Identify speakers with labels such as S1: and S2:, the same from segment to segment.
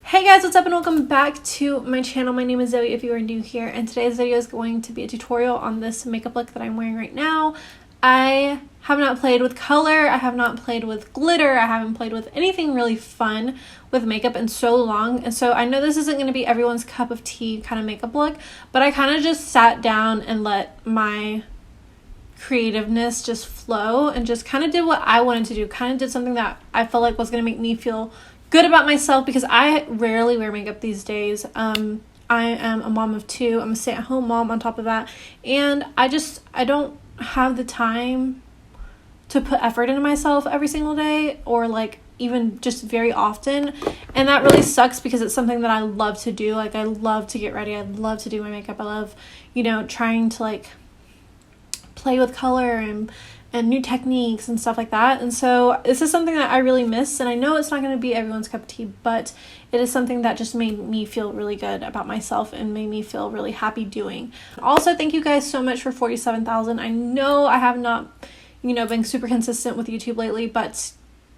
S1: Hey guys, what's up and welcome back to my channel. My name is Zoe if you are new here, and today's video is going to be a tutorial on this makeup look that I'm wearing right now. I have not played with color, I have not played with glitter, I haven't played with anything really fun with makeup in so long, and so I know this isn't going to be everyone's cup of tea kind of makeup look, but I kind of just sat down and let my creativeness just flow and just kind of did what I wanted to do, kind of did something that I felt like was going to make me feel good about myself, because I rarely wear makeup these days. I am a mom of two. I'm a stay-at-home mom on top of that, and I don't have the time to put effort into myself every single day, or like even just very often, and that really sucks because it's something that I love to do. Like, I love to get ready, I love to do my makeup, I love, you know, trying to like play with color and new techniques and stuff like that. And so this is something that I really miss, and I know it's not going to be everyone's cup of tea, but it is something that just made me feel really good about myself and made me feel really happy doing. Also, thank you guys so much for 47,000. I know I have not, you know, been super consistent with YouTube lately, but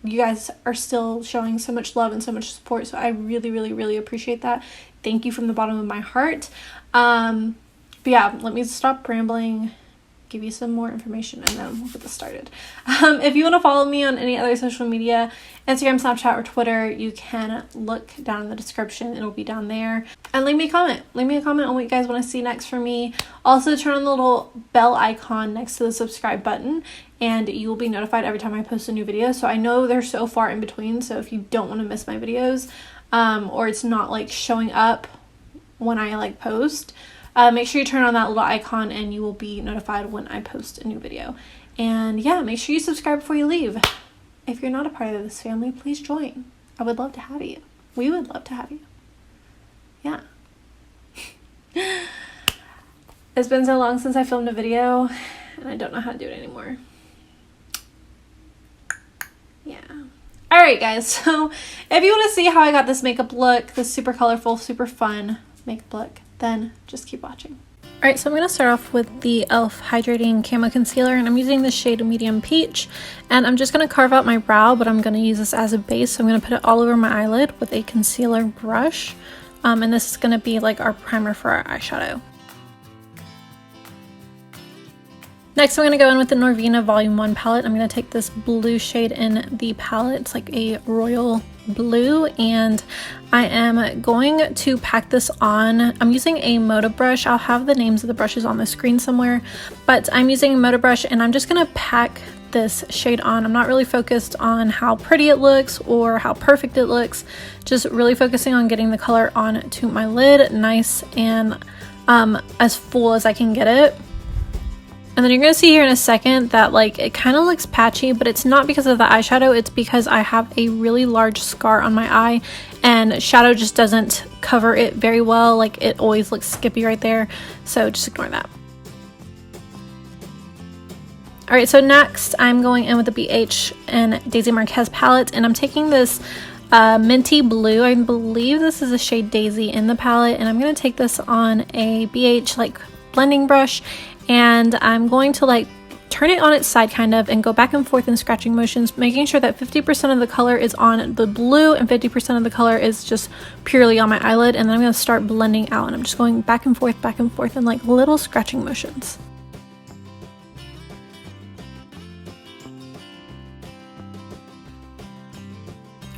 S1: you guys are still showing so much love and so much support, so I really appreciate that. Thank you from the bottom of my heart. But yeah, let me stop rambling, give you some more information, and then we'll get this started. If you want to follow me on any other social media, Instagram, Snapchat, or Twitter, you can look down in the description. It'll be down there. And leave me a comment. Leave me a comment on what you guys want to see next from me. Also, turn on the little bell icon next to the subscribe button, and you will be notified every time I post a new video. So I know they're so far in between, so if you don't want to miss my videos, or it's not like showing up when I like post, make sure you turn on that little icon and you will be notified when I post a new video. And yeah, make sure you subscribe before you leave. If you're not a part of this family, please join. I would love to have you. We would love to have you. Yeah. It's been so long since I filmed a video, and I don't know how to do it anymore. Yeah. Alright guys, so if you want to see how I got this makeup look, this super colorful, super fun makeup look, then just keep watching. Alright, so I'm going to start off with the e.l.f. Hydrating Camo Concealer, and I'm using the shade Medium Peach, and I'm just going to carve out my brow, but I'm going to use this as a base, so I'm going to put it all over my eyelid with a concealer brush, and this is going to be like our primer for our eyeshadow. Next, I'm going to go in with the NORVINA Volume 1 palette. I'm going to take this blue shade in the palette. It's like a royal blue, and I am going to pack this on. I'm using a MODA brush. I'll have the names of the brushes on the screen somewhere, but I'm using a MODA brush, and I'm just going to pack this shade on. I'm not really focused on how pretty it looks or how perfect it looks, just really focusing on getting the color on to my lid nice and as full as I can get it. And then you're going to see here in a second that like it kind of looks patchy, but it's not because of the eyeshadow, it's because I have a really large scar on my eye and shadow just doesn't cover it very well. Like, it always looks skippy right there, so just ignore that. Alright, so next I'm going in with the BH and Daisy Marquez palette, and I'm taking this minty blue. I believe this is a shade Daisy in the palette, and I'm going to take this on a BH like blending brush, and I'm going to like turn it on its side kind of and go back and forth in scratching motions, making sure that 50% of the color is on the blue and 50% of the color is just purely on my eyelid, and then I'm going to start blending out, and I'm just going back and forth in like little scratching motions.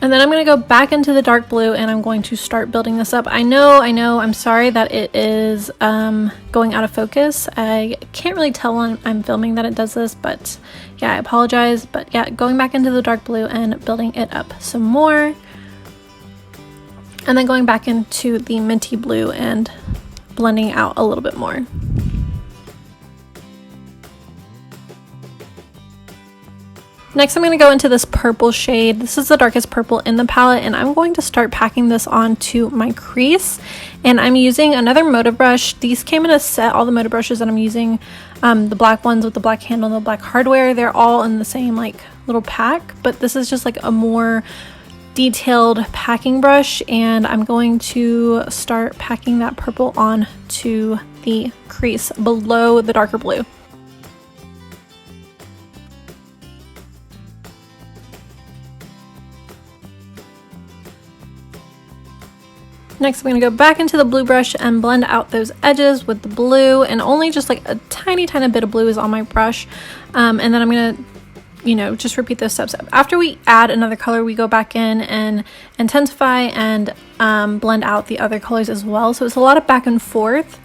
S1: And then I'm going to go back into the dark blue, and I'm going to start building this up. I know, I'm sorry that it is going out of focus. I can't really tell when I'm filming that it does this, but yeah, I apologize. But yeah, going back into the dark blue and building it up some more. And then going back into the minty blue and blending out a little bit more. Next, I'm going to go into this purple shade. This is the darkest purple in the palette, and I'm going to start packing this onto my crease. And I'm using another MODA brush. These came in a set, all the MODA brushes that I'm using, the black ones with the black handle and the black hardware, they're all in the same like little pack, but this is just like a more detailed packing brush, and I'm going to start packing that purple on to the crease below the darker blue. Next, I'm going to go back into the blue brush and blend out those edges with the blue, and only just like a tiny bit of blue is on my brush. And then I'm going to, you know, just repeat those steps. After we add another color, we go back in and intensify and blend out the other colors as well. So it's a lot of back and forth.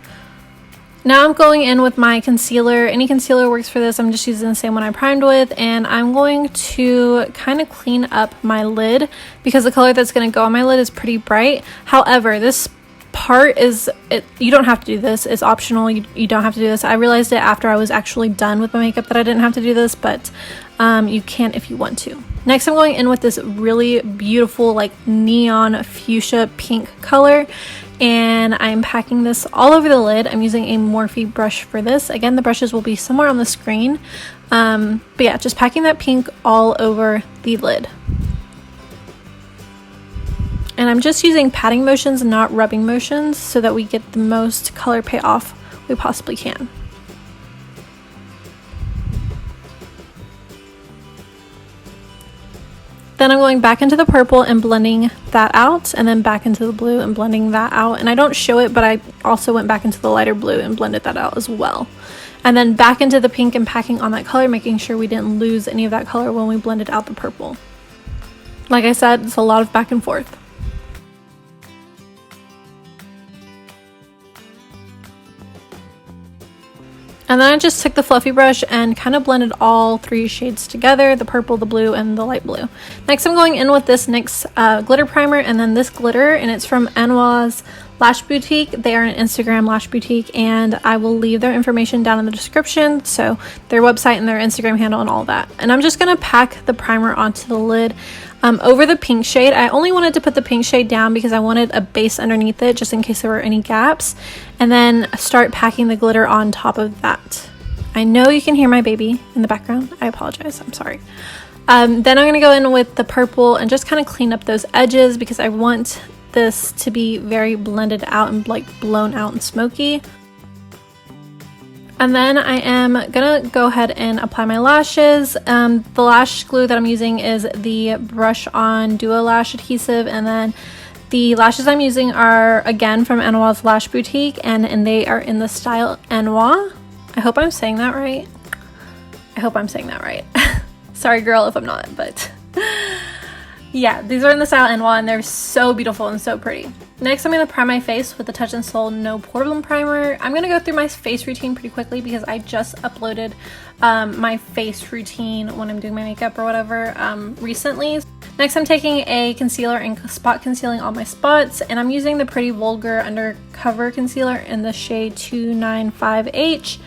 S1: Now I'm going in with my concealer. Any concealer works for this. I'm just using the same one I primed with, and I'm going to kind of clean up my lid because the color that's going to go on my lid is pretty bright. However, this part is, you don't have to do this. It's optional. You don't have to do this. I realized it after I was actually done with my makeup that I didn't have to do this, but you can if you want to. Next, I'm going in with this really beautiful like neon fuchsia pink color, and I'm packing this all over the lid. I'm using a Morphe brush for this. Again, the brushes will be somewhere on the screen. But yeah, just packing that pink all over the lid. And I'm just using patting motions, not rubbing motions, so that we get the most color payoff we possibly can. Then I'm going back into the purple and blending that out, and then back into the blue and blending that out. And I don't show it, but I also went back into the lighter blue and blended that out as well. And then back into the pink and packing on that color, making sure we didn't lose any of that color when we blended out the purple. Like I said, it's a lot of back and forth. And then I just took the fluffy brush and kind of blended all three shades together, the purple, the blue, and the light blue. Next, I'm going in with this NYX glitter primer, and then this glitter, and it's from AINOHA's Lash Boutique. They are an Instagram lash boutique, and I will leave their information down in the description, so their website and their Instagram handle and all that. And I'm just going to pack the primer onto the lid over the pink shade. I only wanted to put the pink shade down because I wanted a base underneath it just in case there were any gaps, and then start packing the glitter on top of that. I know you can hear my baby in the background. I apologize. I'm sorry. Then I'm going to go in with the purple and just kind of clean up those edges because I want this to be very blended out and like blown out and smoky. And then I am gonna go ahead and apply my lashes. The lash glue that I'm using is the Brush On Duo Lash Adhesive, and then the lashes I'm using are again from AINOHA's Lash Boutique, and they are in the style AINOHA. I hope I'm saying that right. I hope I'm saying that right. Sorry girl if I'm not, but yeah, these are in the style AINOHA, and they're so beautiful and so pretty. Next, I'm going to prime my face with the Touch in Sol No Portable Primer. I'm going to go through my face routine pretty quickly because I just uploaded my face routine when I'm doing my makeup or whatever recently. Next, I'm taking a concealer and spot concealing all my spots, and I'm using the Pretty Vulgar Undercover Concealer in the shade 295H.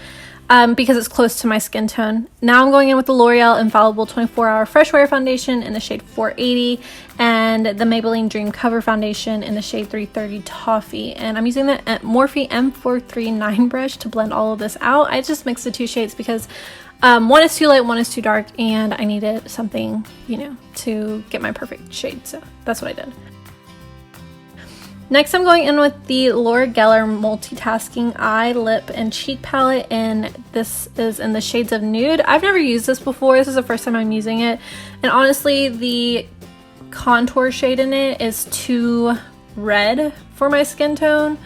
S1: Because it's close to my skin tone. Now I'm going in with the L'Oreal Infallible 24-Hour Fresh Wear Foundation in the shade 480 and the Maybelline Dream Cover Foundation in the shade 330 Toffee. And I'm using the Morphe M439 brush to blend all of this out. I just mixed the two shades because one is too light, one is too dark, and I needed something, you know, to get my perfect shade. So that's what I did. Next, I'm going in with the Laura Geller Multitasking Eye, Lip, and Cheek Palette, and this is in the shades of Nude. I've never used this before. This is the first time I'm using it, and honestly, the contour shade in it is too red for my skin tone,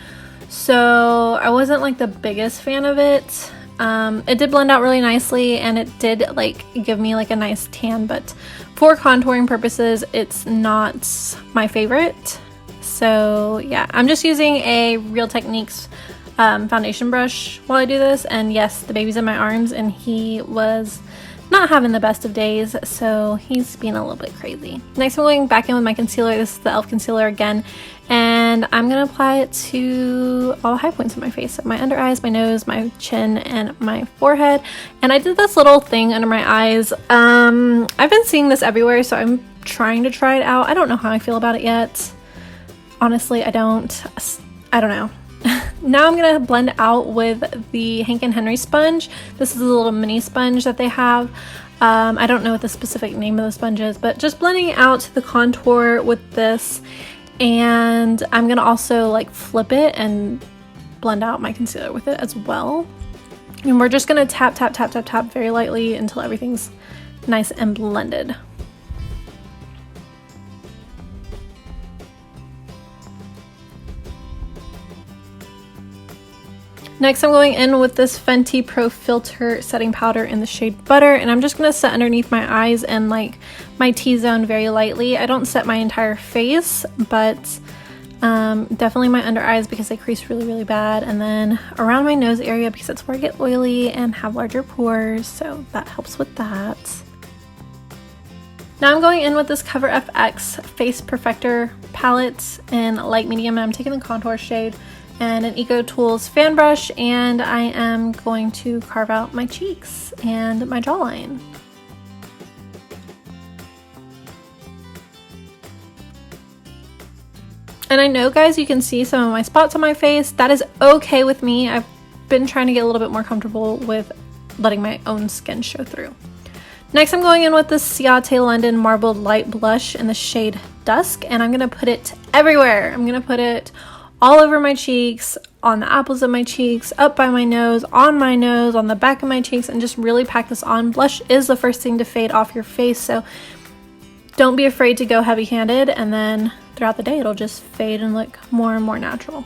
S1: so I wasn't like the biggest fan of it. It did blend out really nicely, and it did like give me like a nice tan, but for contouring purposes, it's not my favorite. So yeah, I'm just using a Real Techniques foundation brush while I do this, and yes, the baby's in my arms and he was not having the best of days, so he's being a little bit crazy. Next, I'm going back in with my concealer. This is the e.l.f. concealer again, and I'm gonna apply it to all the high points of my face, so my under eyes, my nose, my chin, and my forehead. And I did this little thing under my eyes. I've been seeing this everywhere, so I'm trying to try it out. I don't know how I feel about it yet. Honestly, I don't know. Now I'm going to blend out with the Hank & Henry sponge. This is a little mini sponge that they have. I don't know what the specific name of the sponge is, but just blending out the contour with this. And I'm going to also like flip it and blend out my concealer with it as well. And we're just going to tap, tap, tap, tap, tap very lightly until everything's nice and blended. Next, I'm going in with this Fenty Pro Filter setting powder in the shade Butter, and I'm just going to set underneath my eyes and like my T-zone very lightly. I don't set my entire face, but definitely my under eyes because they crease really, really bad, and then around my nose area because that's where I get oily and have larger pores, so that helps with that. Now I'm going in with this Cover FX Face Perfector palette in light medium, and I'm taking the contour shade and an Eco Tools fan brush, and I am going to carve out my cheeks and my jawline. And I know, guys, you can see some of my spots on my face. That is okay with me. I've been trying to get a little bit more comfortable with letting my own skin show through. Next, I'm going in with this CIATE London Marbled Light Blush in the shade Dusk, and I'm going to put it everywhere. I'm going to put it all over my cheeks, on the apples of my cheeks, up by my nose, on the back of my cheeks, and just really pack this on. Blush is the first thing to fade off your face, so don't be afraid to go heavy-handed, and then throughout the day it'll just fade and look more and more natural.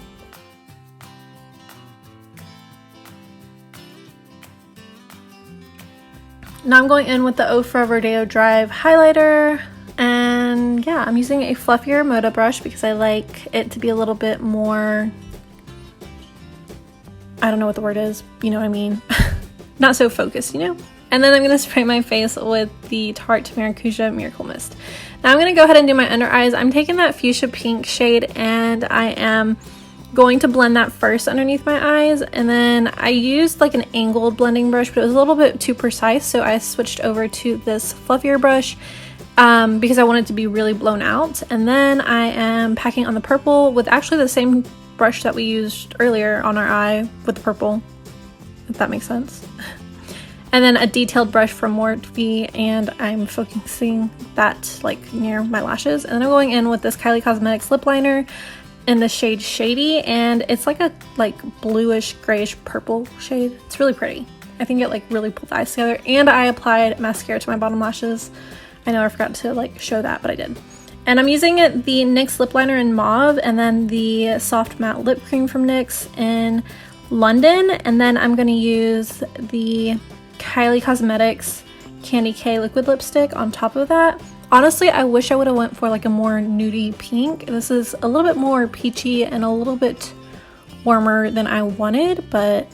S1: Now I'm going in with the OFRA Rodeo Drive highlighter, and yeah, I'm using a fluffier MODA brush because I like it to be a little bit more, I don't know what the word is, you know what I mean, not so focused, you know? And then I'm going to spray my face with the Tarte Maracuja Miracle Mist. Now I'm going to go ahead and do my under eyes. I'm taking that fuchsia pink shade, and I am going to blend that first underneath my eyes, and then I used like an angled blending brush, but it was a little bit too precise, so I switched over to this fluffier brush because I wanted it to be really blown out. And then I am packing on the purple with actually the same brush that we used earlier on our eye with the purple, if that makes sense. And then a detailed brush from Morphe, and I'm focusing that like near my lashes. And then I'm going in with this Kylie Cosmetics lip liner in the shade Shady, and it's like a bluish grayish purple shade. It's really pretty. I think it like really pulled the eyes together. And I applied mascara to my bottom lashes. I know I forgot to like show that, but I did. And I'm using the NYX lip liner in Mauve, and then the soft matte lip cream from NYX in London. And then I'm going to use the Kylie Cosmetics Candy K liquid lipstick on top of that. Honestly, I wish I would have went for like a more nudie pink. This is a little bit more peachy and a little bit warmer than I wanted, but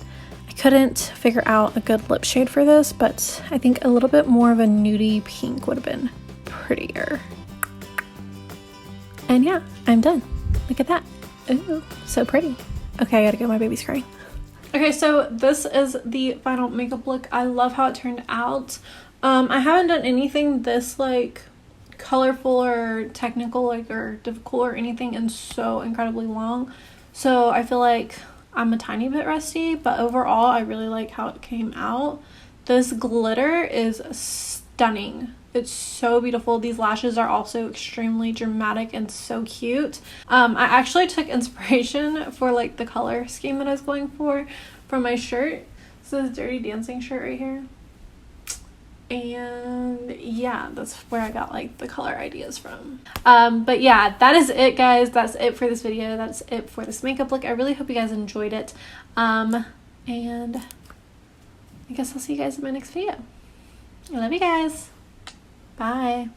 S1: I couldn't figure out a good lip shade for this, but I think a little bit more of a nudie pink would have been prettier. And yeah, I'm done. Look at that. Ooh, so pretty. Okay, I gotta go, my baby's crying. Okay, so this is the final makeup look. I love how it turned out. I haven't done anything this like colorful or technical or difficult or anything in so incredibly long. So I feel like I'm a tiny bit rusty, but overall I really like how it came out. This glitter is stunning. It's so beautiful. These lashes are also extremely dramatic and so cute. I actually took inspiration for like the color scheme that I was going for from my shirt. So this Dirty Dancing shirt right here. And yeah, that's where I got like the color ideas from. But yeah, that is it, guys. That's it for this video. That's it for this makeup look. I really hope you guys enjoyed it. And I guess I'll see you guys in my next video. I love you guys. Bye.